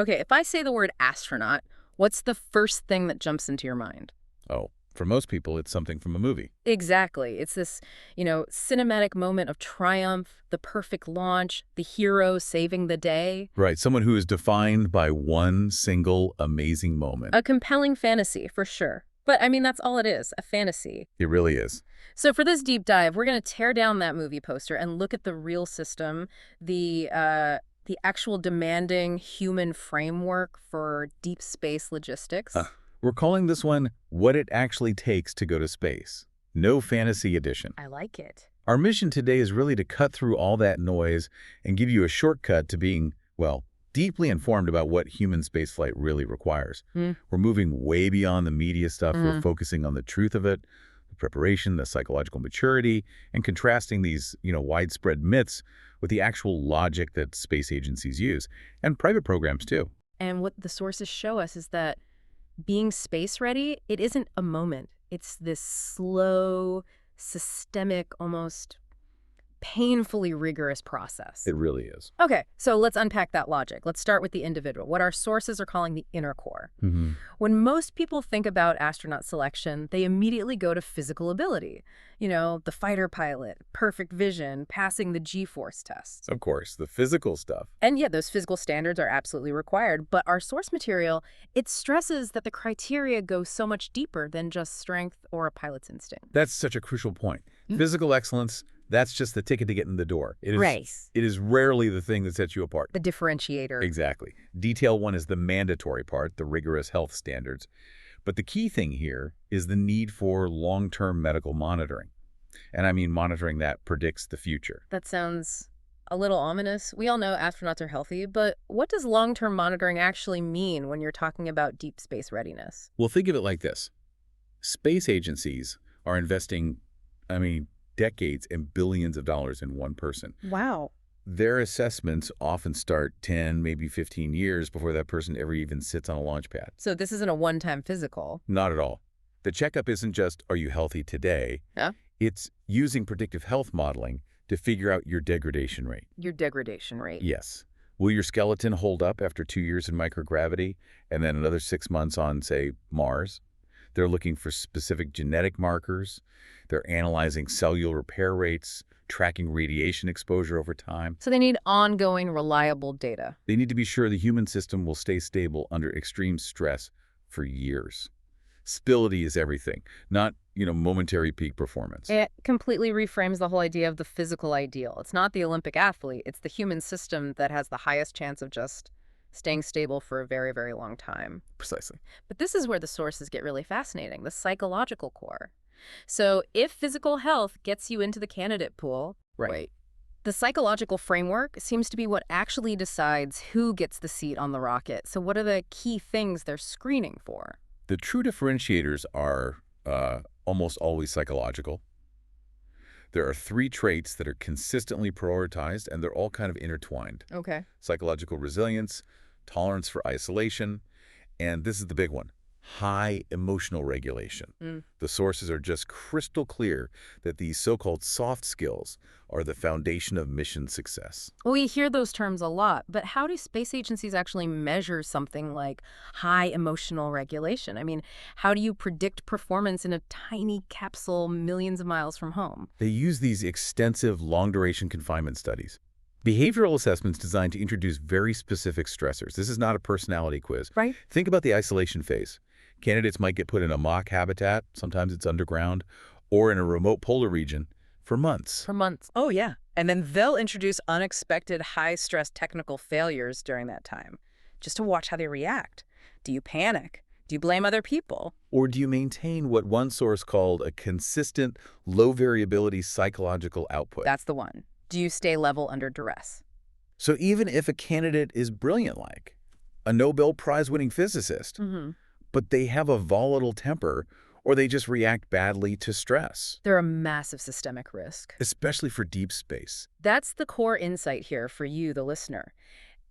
Okay, if I say the word astronaut, what's the first thing that jumps into your mind? Oh, for most people, it's something from a movie. Exactly. It's this, cinematic moment of triumph, the perfect launch, the hero saving the day. Right, someone who is defined by one single amazing moment. A compelling fantasy, for sure. But I mean, that's all it is, a fantasy. It really is. So for this deep dive, we're going to tear down that movie poster and look at the real system, the actual demanding human framework for deep space Uh, logistics. we're calling this one What It Actually Takes to Go to Space. No fantasy edition. I like it. Our mission today is really to cut through all that noise and give you a shortcut to being, well, deeply informed about what human spaceflight really requires. Mm. We're moving way beyond the media stuff. We're Mhm. focusing on the truth of it, the preparation, the psychological maturity, and contrasting these, widespread myths with the actual logic that space agencies use, and private programs too. And what the sources show us is that being space ready, it isn't a moment. It's this slow, systemic, almost painfully rigorous process. It really is. Okay, so let's unpack that logic. Let's start with the individual, what our sources are calling the inner core. Hmm. When most people think about astronaut selection, they immediately go to physical ability. The fighter pilot, perfect vision, passing the G-force tests. Of course, the physical stuff. And yeah, those physical standards are absolutely required, but our source material, it stresses that the criteria go so much deeper than just strength or a pilot's instinct. That's such a crucial point. Mm. Physical excellence, that's just the ticket to get in the door. Right. It is rarely the thing that sets you apart. The differentiator. Exactly. Detail one is the mandatory part, the rigorous health standards. But the key thing here is the need for long-term medical monitoring. And I mean monitoring that predicts the future. That sounds a little ominous. We all know astronauts are healthy, but what does long-term monitoring actually mean when you're talking about deep space readiness? Well, think of it like this. Space agencies are investing, decades and billions of dollars in one person. Wow. Their assessments often start 10, maybe 15 years before that person ever even sits on a launch pad. So this isn't a one-time physical. Not at all. The checkup isn't just, are you healthy today? Yeah. It's using predictive health modeling to figure out your degradation rate. Your degradation rate. Yes. Will your skeleton hold up after 2 years in microgravity and then another 6 months on, say, Mars? They're looking for specific genetic markers. They're analyzing cellular repair rates, tracking radiation exposure over time. So they need ongoing, reliable data. They need to be sure the human system will stay stable under extreme stress for years. Stability is everything, not, momentary peak performance. It completely reframes the whole idea of the physical ideal. It's not the Olympic athlete. It's the human system that has the highest chance of just staying stable for a very, very long time. Precisely. But this is where the sources get really fascinating, the psychological core. So if physical health gets you into the candidate pool, Right. the psychological framework seems to be what actually decides who gets the seat on the rocket. So what are the key things they're screening for? The true differentiators are almost always psychological. There are 3 traits that are consistently prioritized, and they're all kind of intertwined. Okay. Psychological resilience, tolerance for isolation, and this is the big one, high emotional regulation. Mm. The sources are just crystal clear that these so-called soft skills are the foundation of mission success. Well, we hear those terms a lot, but how do space agencies actually measure something like high emotional regulation? I mean, how do you predict performance in a tiny capsule millions of miles from home? They use these extensive long-duration confinement studies. Behavioral assessments designed to introduce very specific stressors. This is not a personality quiz. Right. Think about the isolation phase. Candidates might get put in a mock habitat, sometimes it's underground, or in a remote polar region for months. For months. Oh, yeah. And then they'll introduce unexpected high-stress technical failures during that time, just to watch how they react. Do you panic? Do you blame other people? Or do you maintain what one source called a consistent, low-variability psychological output? That's the one. Do you stay level under duress? So even if a candidate is brilliant, like a Nobel Prize-winning physicist, Mm-hmm. but they have a volatile temper, or they just react badly to stress, They're a massive systemic risk. especially for deep space. That's the core insight here for you, the listener.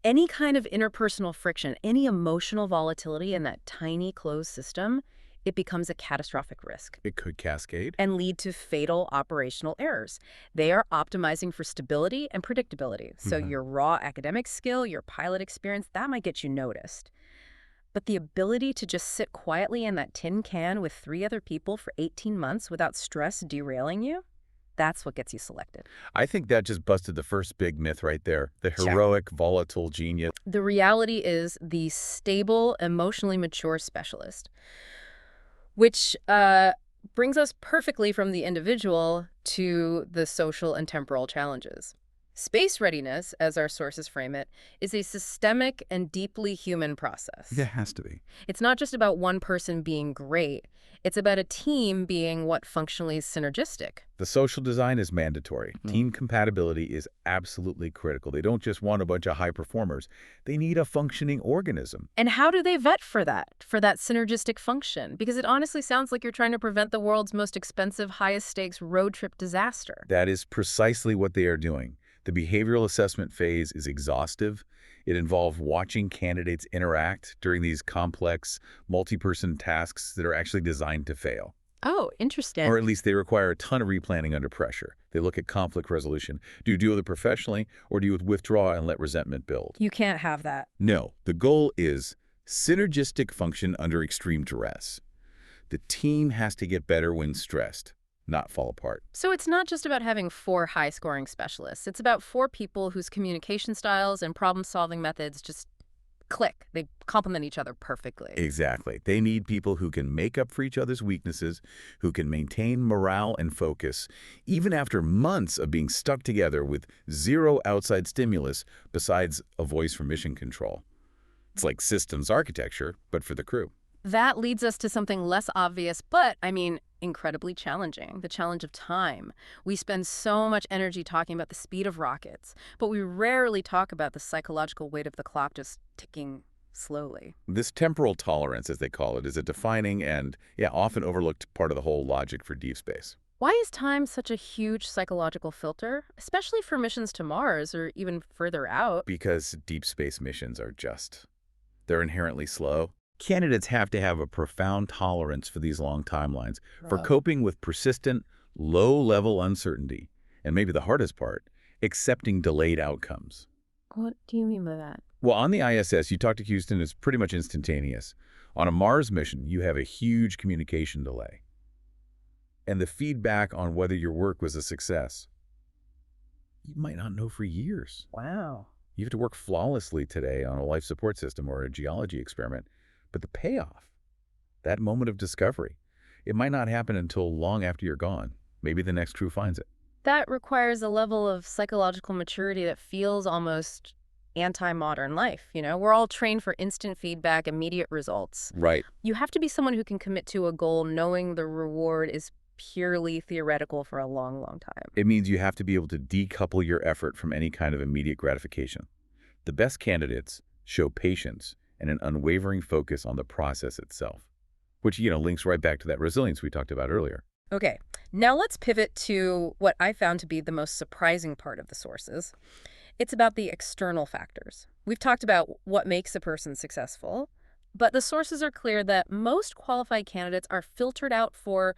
Any kind of interpersonal friction, any emotional volatility in that tiny closed system, it becomes a catastrophic risk It could cascade. and lead to fatal operational errors. They are optimizing for stability and predictability. So your raw academic skill, your pilot experience, that might get you noticed. But the ability to just sit quietly in that tin can with 3 other people for 18 months without stress derailing you, that's what gets you selected. I think that just busted the first big myth right there. The Sure. heroic, volatile genius. The reality is the stable, emotionally mature specialist, which brings us perfectly from the individual to the social and temporal challenges. Space readiness, as our sources frame it, is a systemic and deeply human process. It has to be. It's not just about one person being great. It's about a team being what functionally is synergistic. The social design is mandatory. Team compatibility is absolutely critical. They don't just want a bunch of high performers. They need a functioning organism. And how do they vet for that synergistic function? Because it honestly sounds like you're trying to prevent the world's most expensive, highest stakes road trip disaster. That is precisely what they are doing. The behavioral assessment phase is exhaustive. It involves watching candidates interact during these complex, multi-person tasks that are actually designed to fail. Oh, interesting. Or at least they require a ton of replanning under pressure. They look at conflict resolution. Do you deal with it professionally, or do you withdraw and let resentment build? You can't have that. No, the goal is synergistic function under extreme duress. The team has to get better when stressed, not fall apart. So it's not just about having 4 high-scoring specialists. It's about 4 people whose communication styles and problem-solving methods just click. They complement each other perfectly. Exactly. They need people who can make up for each other's weaknesses, who can maintain morale and focus, even after months of being stuck together with zero outside stimulus besides a voice from mission control. It's like systems architecture, but for the crew. That leads us to something less obvious, but, incredibly challenging, the challenge of time. We spend so much energy talking about the speed of rockets, but we rarely talk about the psychological weight of the clock just ticking slowly. This temporal tolerance, as they call it, is a defining and, often overlooked part of the whole logic for deep space. Why is time such a huge psychological filter, especially for missions to Mars or even further out? Because deep space missions are they're inherently slow. Candidates have to have a profound tolerance for these long timelines, for coping with persistent, low-level uncertainty, and maybe the hardest part, accepting delayed outcomes. What do you mean by that? Well, on the ISS, you talk to Houston, it's pretty much instantaneous. On a Mars mission, you have a huge communication delay. And the feedback on whether your work was a success, you might not know for years. Wow. You have to work flawlessly today on a life support system or a geology experiment. But the payoff, that moment of discovery, it might not happen until long after you're gone. Maybe the next crew finds it. That requires a level of psychological maturity that feels almost anti-modern life. We're all trained for instant feedback, immediate results. Right. You have to be someone who can commit to a goal knowing the reward is purely theoretical for a long, long time. It means you have to be able to decouple your effort from any kind of immediate gratification. The best candidates show patience and an unwavering focus on the process itself, which, links right back to that resilience we talked about earlier. Okay, now let's pivot to what I found to be the most surprising part of the sources. It's about the external factors. We've talked about what makes a person successful, but the sources are clear that most qualified candidates are filtered out for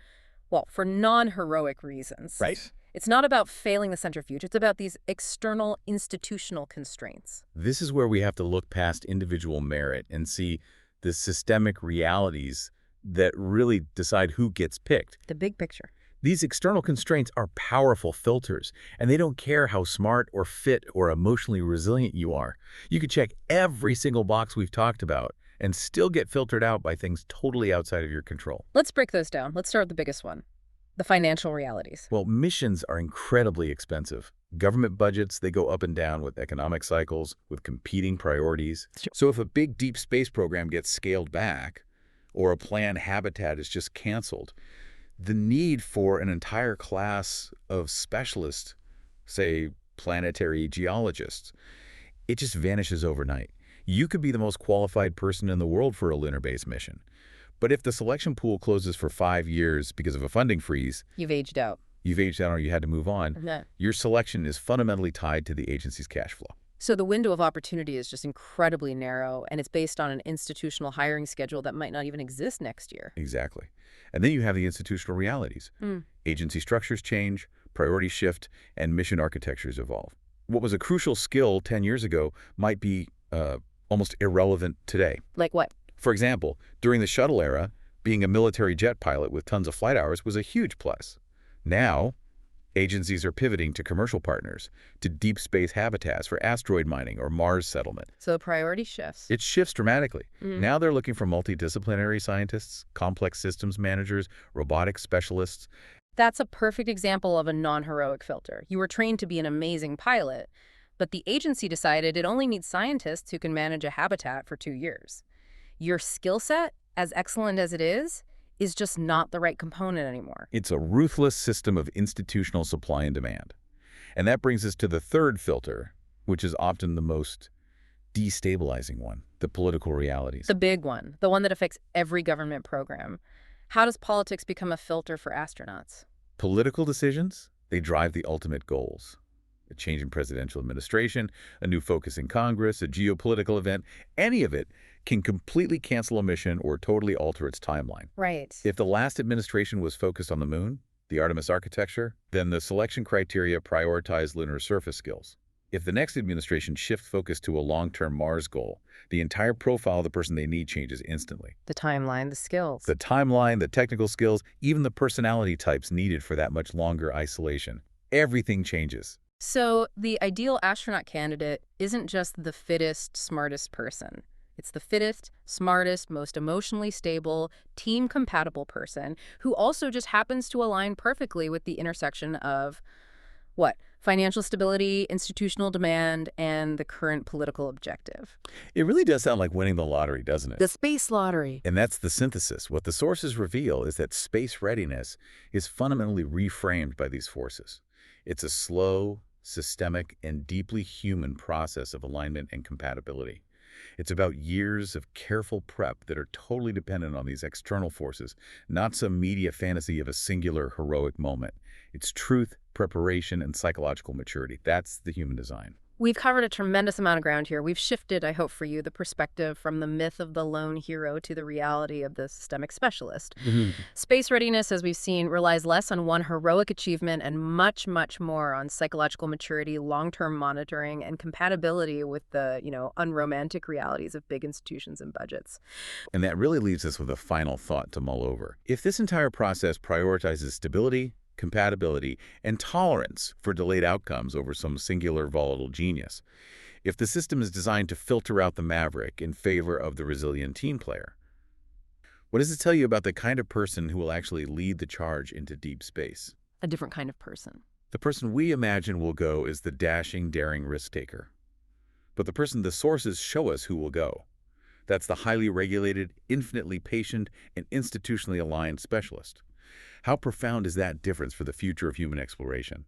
non-heroic reasons. Right. It's not about failing the centrifuge. It's about these external institutional constraints. This is where we have to look past individual merit and see the systemic realities that really decide who gets picked. The big picture. These external constraints are powerful filters, and they don't care how smart or fit or emotionally resilient you are. You could check every single box we've talked about and still get filtered out by things totally outside of your control. Let's break those down. Let's start with the biggest one. The financial realities. Well, missions are incredibly expensive. Government budgets, they go up and down with economic cycles, with competing priorities. So if a big deep space program gets scaled back, or a planned habitat is just canceled, the need for an entire class of specialists, say planetary geologists, it just vanishes overnight. You could be the most qualified person in the world for a lunar-based mission. But if the selection pool closes for 5 years because of a funding freeze, You've aged out. or you had to move on, Yeah. your selection is fundamentally tied to the agency's cash flow. So the window of opportunity is just incredibly narrow, and it's based on an institutional hiring schedule that might not even exist next year. Exactly. And then you have the institutional realities. Mm. Agency structures change, priorities shift, and mission architectures evolve. What was a crucial skill 10 years ago might be almost irrelevant today. Like what? For example, during the shuttle era, being a military jet pilot with tons of flight hours was a huge plus. Now, agencies are pivoting to commercial partners, to deep space habitats for asteroid mining or Mars settlement. So priority shifts. It shifts dramatically. Mm. Now they're looking for multidisciplinary scientists, complex systems managers, robotics specialists. That's a perfect example of a non-heroic filter. You were trained to be an amazing pilot, but the agency decided it only needs scientists who can manage a habitat for 2 years. Your skill set, as excellent as it is just not the right component anymore. It's a ruthless system of institutional supply and demand. And that brings us to the third filter, which is often the most destabilizing one, the political realities. The big one, the one that affects every government program. How does politics become a filter for astronauts? Political decisions, they drive the ultimate goals. A change in presidential administration, a new focus in Congress, a geopolitical event, any of it can completely cancel a mission or totally alter its timeline. Right. If the last administration was focused on the moon, the Artemis architecture, then the selection criteria prioritized lunar surface skills. If the next administration shifts focus to a long-term Mars goal, the entire profile of the person they need changes instantly. The timeline, the skills. The timeline, the technical skills, even the personality types needed for that much longer isolation. Everything changes. So the ideal astronaut candidate isn't just the fittest, smartest person. It's the fittest, smartest, most emotionally stable, team-compatible person who also just happens to align perfectly with the intersection of, what? Financial stability, institutional demand, and the current political objective. It really does sound like winning the lottery, doesn't it? The space lottery. And that's the synthesis. What the sources reveal is that space readiness is fundamentally reframed by these forces. It's a slow, systemic, and deeply human process of alignment and compatibility. It's about years of careful prep that are totally dependent on these external forces, not some media fantasy of a singular heroic moment. It's truth, preparation, and psychological maturity. That's the human design. We've covered a tremendous amount of ground here. We've shifted, I hope for you, the perspective from the myth of the lone hero to the reality of the systemic specialist. Space readiness, as we've seen, relies less on one heroic achievement and much, much more on psychological maturity, long-term monitoring, and compatibility with the, unromantic realities of big institutions and budgets. And that really leaves us with a final thought to mull over. If this entire process prioritizes stability, compatibility, and tolerance for delayed outcomes over some singular volatile genius, if the system is designed to filter out the maverick in favor of the resilient team player, what does it tell you about the kind of person who will actually lead the charge into deep space? A different kind of person. The person we imagine will go is the dashing, daring risk-taker. But the person the sources show us who will go, that's the highly regulated, infinitely patient, and institutionally aligned specialist. How profound is that difference for the future of human exploration?